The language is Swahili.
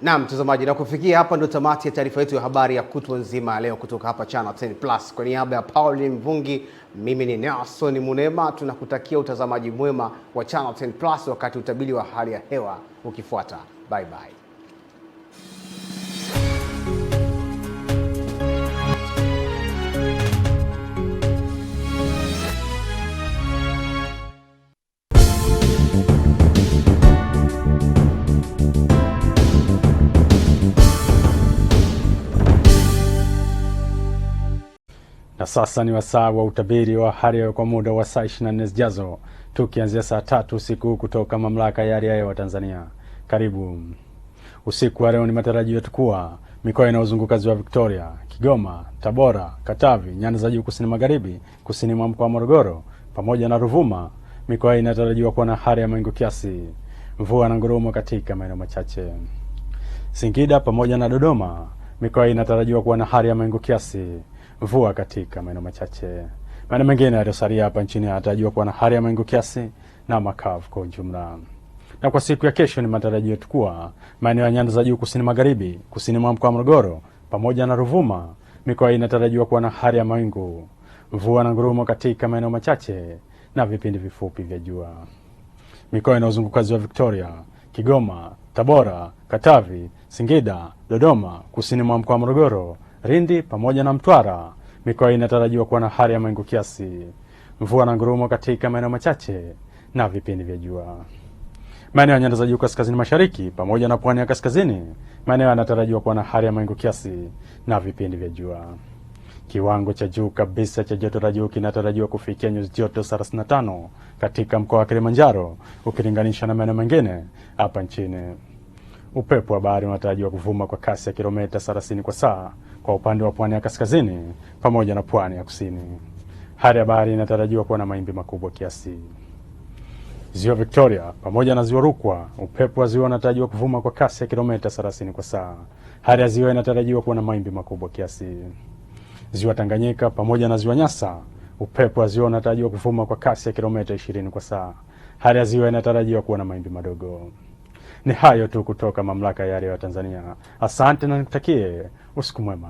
Naam mtazamaji, na kufikia hapa ndo tamati ya taarifa yetu ya habari ya kutwa nzima leo kutoka hapa Channel 10 Plus. Kwa niaba ya Pauline Mvungi, mimi ni Nelson Munema, tunakutakia utazamaji mwema wa Channel 10 Plus wakati utabiri wa hali ya hewa ukifuata. Bye bye. Na sasa ni wasaa wa utabiri wa hali ya hewa kwa muda wa saa 24 zijazo, tukianzia saa 3 usiku kutoka Mamlaka ya Hali ya Hewa Tanzania. Karibu. Usiku wa leo ni matarajio yetu kuwa mikoa inayozunguka Ziwa Victoria, Kigoma, Tabora, Katavi, nyanda za juu kusini magharibi, kusini mwa mkoa wa Morogoro pamoja na Ruvuma, mikoa inatarajiwa kuwa na hali ya mawingu kiasi, mvua na ngurumo katika maeneo machache. Singida pamoja na Dodoma, mikoa inatarajiwa kuwa na hali ya mawingu kiasi, mvua katika maeneo machache. Maeneo mengine yaliyosalia hapa nchini yanatarajiwa kuwa na hali ya mawingu kiasi na makavu kwa ujumla. Na kwa siku ya kesho ni matarajio yetu kuwa maeneo ya nyanda za juu kusini magharibi, kusini mwa mkoa wa Morogoro pamoja na Ruvuma, mikoa inatarajiwa kuwa na hali ya mawingu, mvua na ngurumo katika maeneo machache na vipindi vifupi vya jua. Mikoa inayozunguka Ziwa Victoria, Kigoma, Tabora, Katavi, Singida, Dodoma, kusini mwa mkoa wa Morogoro, Lindi pamoja na Mtwara, mikoa inatarajiwa kuwa na hali ya mawingu kiasi, mvua na ngurumo katika maeneo machache na vipindi vya jua. Maeneo ya nyanda za juu kaskazini mashariki pamoja na pwani ya kaskazini, maeneo yanatarajiwa kuwa na hali ya mawingu kiasi na vipindi vya jua. Kiwango cha juu kabisa cha joto la juu kinatarajiwa kufikia nyuzi joto 35 katika mkoa wa Kilimanjaro ukilinganisha na maeneo mengine hapa nchini. Upepo wa bahari unatarajiwa kuvuma kwa kasi ya kilomita 30 kwa saa kwa upande wa pwani ya kaskazini pamoja na pwani ya kusini. Hali ya bahari inatarajiwa kuwa na mawimbi makubwa kiasi. Ziwa Victoria pamoja na Ziwa Rukwa, upepo wa ziwa unatarajiwa kuvuma kwa kasi ya kilomita 30 kwa saa. Hali ya ziwa inatarajiwa kuwa na mawimbi makubwa kiasi. Ziwa Tanganyika pamoja na Ziwa Nyasa, upepo wa ziwa unatarajiwa kuvuma kwa kasi ya kilomita 20 kwa saa. Hali ya ziwa inatarajiwa kuwa na mawimbi madogo. Ni hayo tu kutoka Mamlaka ya Hali ya Hewa Tanzania. Asante na nikutakie usiku mwema.